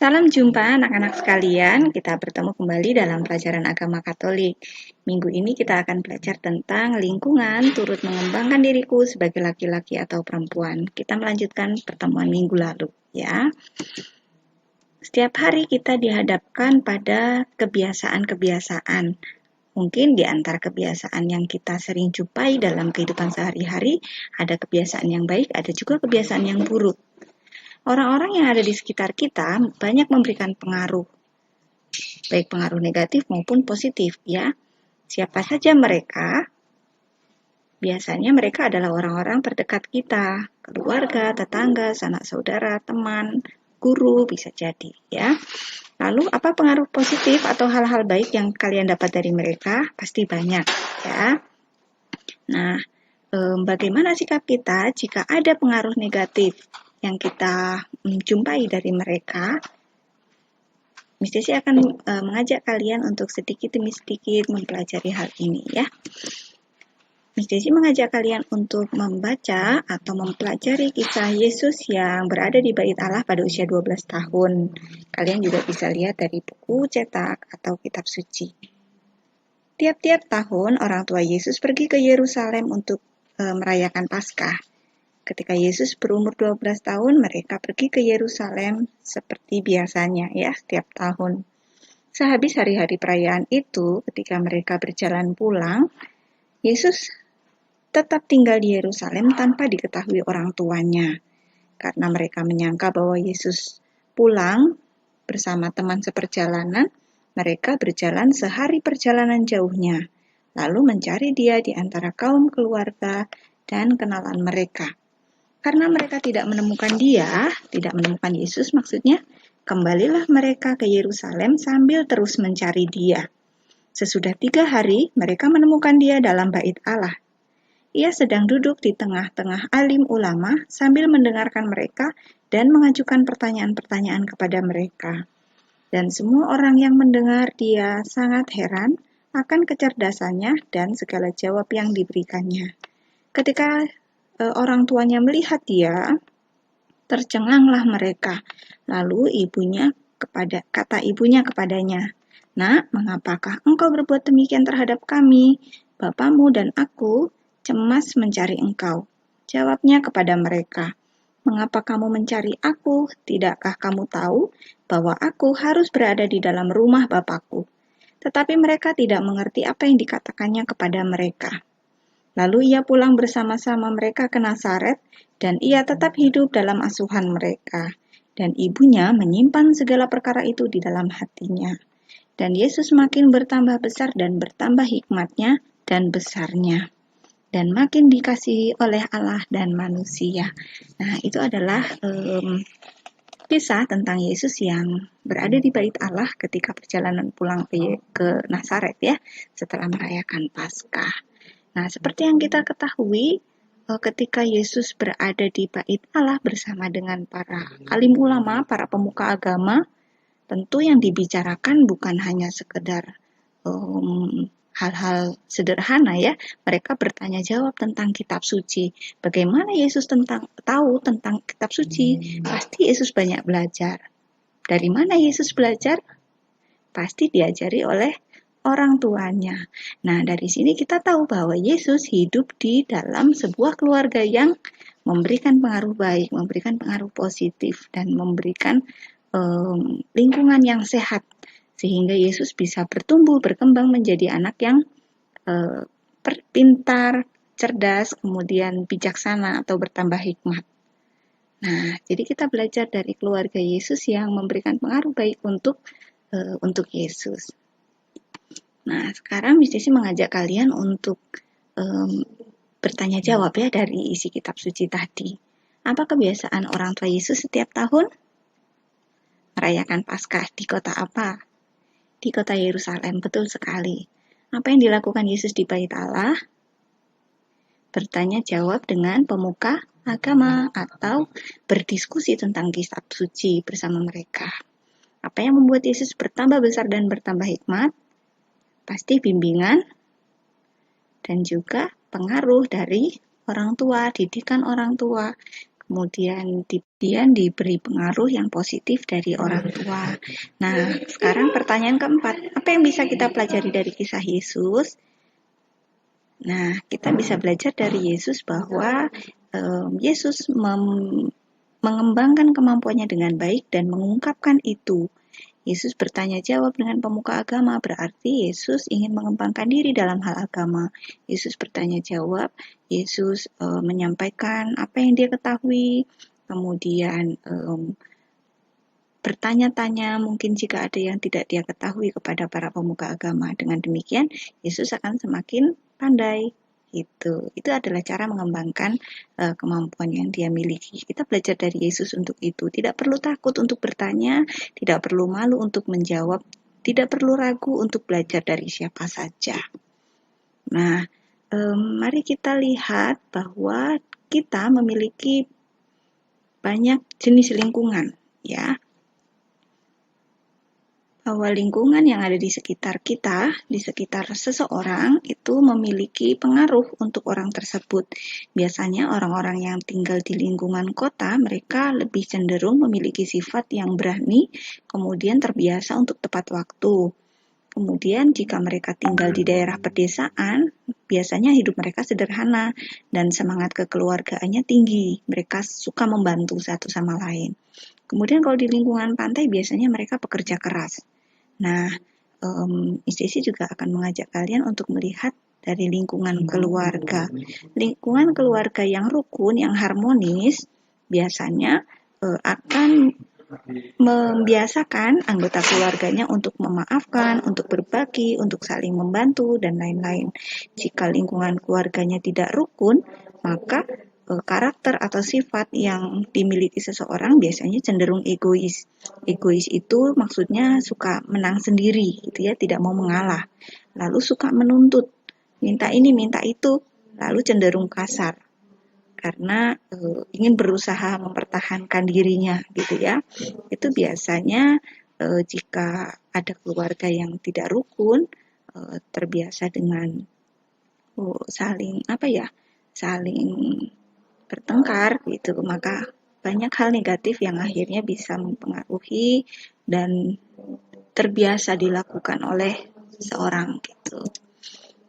Salam jumpa anak-anak sekalian, kita bertemu kembali dalam pelajaran agama Katolik. Minggu ini kita akan belajar tentang lingkungan turut mengembangkan diriku sebagai laki-laki atau perempuan. Kita melanjutkan pertemuan minggu lalu, ya. Setiap hari kita dihadapkan pada kebiasaan-kebiasaan. Mungkin di antara kebiasaan yang kita sering jumpai dalam kehidupan sehari-hari, ada kebiasaan yang baik, ada juga kebiasaan yang buruk. Orang-orang yang ada di sekitar kita banyak memberikan pengaruh, baik pengaruh negatif maupun positif, ya. Siapa saja mereka? Biasanya mereka adalah orang-orang terdekat kita, keluarga, tetangga, sanak saudara, teman, guru, bisa jadi, ya. Lalu apa pengaruh positif atau hal-hal baik yang kalian dapat dari mereka? Pasti banyak, ya. Nah, bagaimana sikap kita jika ada pengaruh negatif yang kita jumpai dari mereka? Miss Desi akan mengajak kalian untuk sedikit demi sedikit mempelajari hal ini, ya. Miss Desi mengajak kalian untuk membaca atau mempelajari kisah Yesus yang berada di Bait Allah pada usia 12 tahun. Kalian juga bisa lihat dari buku cetak atau kitab suci. Tiap-tiap tahun orang tua Yesus pergi ke Yerusalem untuk merayakan Paskah. Ketika Yesus berumur 12 tahun, mereka pergi ke Yerusalem seperti biasanya, ya, setiap tahun. Sehabis hari-hari perayaan itu, ketika mereka berjalan pulang, Yesus tetap tinggal di Yerusalem tanpa diketahui orang tuanya. Karena mereka menyangka bahwa Yesus pulang bersama teman seperjalanan, mereka berjalan sehari perjalanan jauhnya, lalu mencari dia di antara kaum keluarga dan kenalan mereka. Karena mereka tidak menemukan dia, tidak menemukan Yesus maksudnya, kembalilah mereka ke Yerusalem sambil terus mencari dia. Sesudah 3 hari, mereka menemukan dia dalam bait Allah. Ia sedang duduk di tengah-tengah alim ulama sambil mendengarkan mereka dan mengajukan pertanyaan-pertanyaan kepada mereka. Dan semua orang yang mendengar dia sangat heran akan kecerdasannya dan segala jawab yang diberikannya. Ketika orang tuanya melihat dia, tercenganglah mereka. Lalu kata ibunya kepadanya, "Nak, mengapakah engkau berbuat demikian terhadap kami? Bapamu dan aku cemas mencari engkau." Jawabnya kepada mereka, "Mengapa kamu mencari aku? Tidakkah kamu tahu bahwa aku harus berada di dalam rumah Bapakku?" Tetapi mereka tidak mengerti apa yang dikatakannya kepada mereka. Lalu ia pulang bersama-sama mereka ke Nazaret, dan ia tetap hidup dalam asuhan mereka. Dan ibunya menyimpan segala perkara itu di dalam hatinya. Dan Yesus makin bertambah besar dan bertambah hikmatnya dan besarnya. Dan makin dikasihi oleh Allah dan manusia. Nah, itu adalah kisah tentang Yesus yang berada di bait Allah ketika perjalanan pulang ke Nazaret, ya, setelah merayakan Paskah. Nah, seperti yang kita ketahui, ketika Yesus berada di bait Allah bersama dengan para alim ulama, para pemuka agama, tentu yang dibicarakan bukan hanya sekedar hal-hal sederhana, ya. Mereka bertanya jawab tentang kitab suci. Bagaimana Yesus tahu tentang kitab suci? Pasti Yesus banyak belajar. Dari mana Yesus belajar? Pasti diajari oleh orang tuanya. Nah, dari sini kita tahu bahwa Yesus hidup di dalam sebuah keluarga yang memberikan pengaruh baik, memberikan pengaruh positif, dan memberikan lingkungan yang sehat, sehingga Yesus bisa bertumbuh, berkembang menjadi anak yang pintar, cerdas, kemudian bijaksana atau bertambah hikmat. Nah, jadi kita belajar dari keluarga Yesus yang memberikan pengaruh baik untuk Yesus. Nah, sekarang Miss Desi mengajak kalian untuk bertanya jawab, ya, dari isi kitab suci tadi. Apa kebiasaan orang tua Yesus setiap tahun? Merayakan Paskah di kota apa? Di kota Yerusalem, betul sekali. Apa yang dilakukan Yesus di bait Allah? Bertanya jawab dengan pemuka agama atau berdiskusi tentang kitab suci bersama mereka. Apa yang membuat Yesus bertambah besar dan bertambah hikmat? Pasti bimbingan dan juga pengaruh dari orang tua, didikan orang tua, kemudian diberi pengaruh yang positif dari orang tua. Nah, sekarang pertanyaan keempat, apa yang bisa kita pelajari dari kisah Yesus? Nah, kita bisa belajar dari Yesus bahwa Yesus mengembangkan kemampuannya dengan baik dan mengungkapkan itu. Yesus bertanya jawab dengan pemuka agama, berarti Yesus ingin mengembangkan diri dalam hal agama. Yesus bertanya jawab, Yesus menyampaikan apa yang dia ketahui, kemudian bertanya-tanya mungkin jika ada yang tidak dia ketahui kepada para pemuka agama. Dengan demikian, Yesus akan semakin pandai. Itu adalah cara mengembangkan kemampuan yang dia miliki. Kita belajar dari Yesus untuk itu. Tidak perlu takut untuk bertanya, tidak perlu malu untuk menjawab, tidak perlu ragu untuk belajar dari siapa saja. Nah, mari kita lihat bahwa kita memiliki banyak jenis lingkungan, ya. Bahwa lingkungan yang ada di sekitar kita, di sekitar seseorang, itu memiliki pengaruh untuk orang tersebut. Biasanya orang-orang yang tinggal di lingkungan kota, mereka lebih cenderung memiliki sifat yang berani, kemudian terbiasa untuk tepat waktu. Kemudian jika mereka tinggal di daerah pedesaan, biasanya hidup mereka sederhana dan semangat kekeluargaannya tinggi. Mereka suka membantu satu sama lain. Kemudian kalau di lingkungan pantai, biasanya mereka pekerja keras. Nah, Istisi juga akan mengajak kalian untuk melihat dari lingkungan keluarga. Lingkungan keluarga yang rukun, yang harmonis, biasanya akan membiasakan anggota keluarganya untuk memaafkan, untuk berbagi, untuk saling membantu, dan lain-lain. Jika lingkungan keluarganya tidak rukun, maka karakter atau sifat yang dimiliki seseorang biasanya cenderung egois. Egois itu maksudnya suka menang sendiri, gitu ya, tidak mau mengalah. Lalu suka menuntut, minta ini, minta itu, lalu cenderung kasar karena ingin berusaha mempertahankan dirinya, gitu ya. Itu biasanya jika ada keluarga yang tidak rukun, terbiasa dengan saling bertengkar gitu, maka banyak hal negatif yang akhirnya bisa mempengaruhi dan terbiasa dilakukan oleh seorang gitu.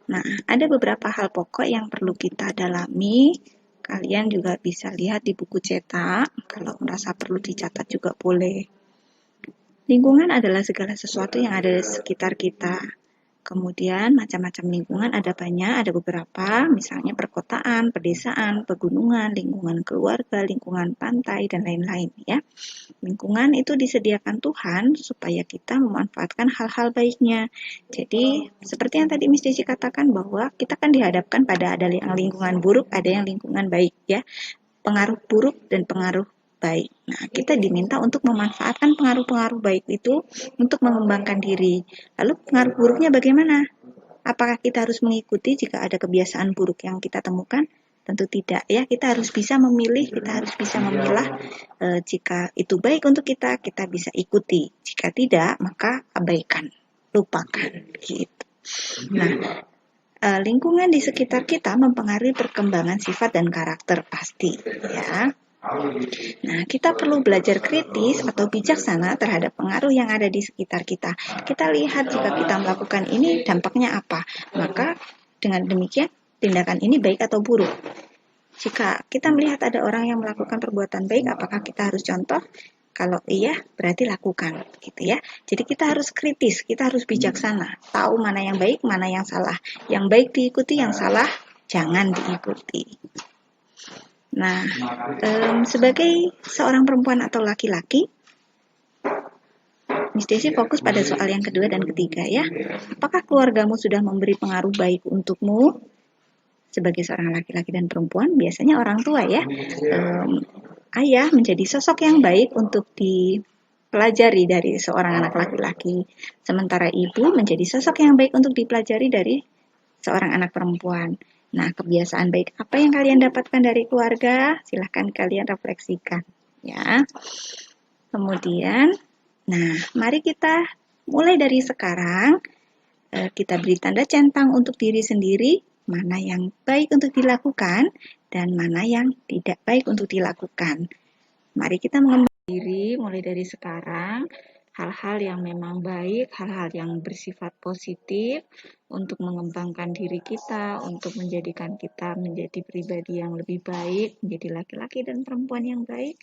Nah, ada beberapa hal pokok yang perlu kita dalami. Kalian juga bisa lihat di buku cetak, kalau merasa perlu dicatat juga boleh. Lingkungan adalah segala sesuatu yang ada di sekitar kita. Kemudian macam-macam lingkungan ada banyak, ada beberapa, misalnya perkotaan, pedesaan, pegunungan, lingkungan keluarga, lingkungan pantai, dan lain-lain ya. Lingkungan itu disediakan Tuhan supaya kita memanfaatkan hal-hal baiknya. Jadi seperti yang tadi Miss Desi katakan bahwa kita kan dihadapkan pada ada yang lingkungan buruk, ada yang lingkungan baik ya. Pengaruh buruk dan pengaruh baik. Nah, kita diminta untuk memanfaatkan pengaruh-pengaruh baik itu untuk mengembangkan diri. Lalu pengaruh buruknya bagaimana? Apakah kita harus mengikuti jika ada kebiasaan buruk yang kita temukan? Tentu tidak ya, kita harus bisa memilih, kita harus bisa memilah jika itu baik untuk kita, kita bisa ikuti. Jika tidak, maka abaikan, lupakan gitu. Nah, lingkungan di sekitar kita mempengaruhi perkembangan sifat dan karakter pasti ya. Nah, kita perlu belajar kritis atau bijaksana terhadap pengaruh yang ada di sekitar kita. Kita lihat jika kita melakukan ini dampaknya apa. Maka dengan demikian tindakan ini baik atau buruk. Jika kita melihat ada orang yang melakukan perbuatan baik, apakah kita harus contoh? Kalau iya, berarti lakukan, gitu ya. Jadi kita harus kritis, kita harus bijaksana, tahu mana yang baik, mana yang salah. Yang baik diikuti, yang salah jangan diikuti. Nah, sebagai seorang perempuan atau laki-laki, Miss Desi fokus pada soal yang kedua dan ketiga ya. Apakah keluargamu sudah memberi pengaruh baik untukmu? Sebagai seorang laki-laki dan perempuan, biasanya orang tua ya. Ayah menjadi sosok yang baik untuk dipelajari dari seorang anak laki-laki. Sementara ibu menjadi sosok yang baik untuk dipelajari dari seorang anak perempuan. Nah, kebiasaan baik apa yang kalian dapatkan dari keluarga? Silahkan kalian refleksikan, ya. Kemudian, nah, mari kita mulai dari sekarang, kita beri tanda centang untuk diri sendiri, mana yang baik untuk dilakukan, dan mana yang tidak baik untuk dilakukan. Mari kita mengembangkan diri mulai dari sekarang, hal-hal yang memang baik, hal-hal yang bersifat positif untuk mengembangkan diri kita, untuk menjadikan kita menjadi pribadi yang lebih baik, menjadi laki-laki dan perempuan yang baik,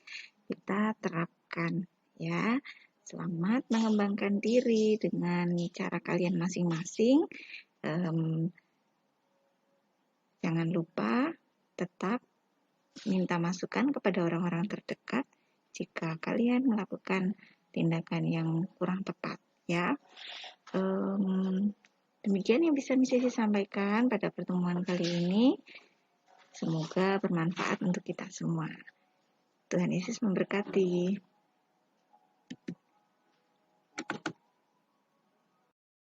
kita terapkan ya. Selamat mengembangkan diri dengan cara kalian masing-masing. Jangan lupa tetap minta masukan kepada orang-orang terdekat jika kalian melakukan tindakan yang kurang tepat ya. Demikian yang bisa Miss Sisi sampaikan pada pertemuan kali ini. Semoga bermanfaat untuk kita semua. Tuhan Yesus memberkati.